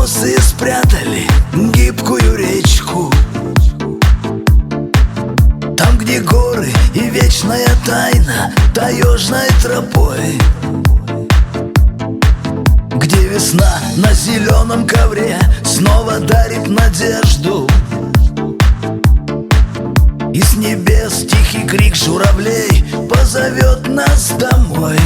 Босые спрятали гибкую речку, там, где горы и вечная тайна таежной тропой, где весна на зеленом ковре снова дарит надежду, и с небес тихий крик журавлей позовет нас домой.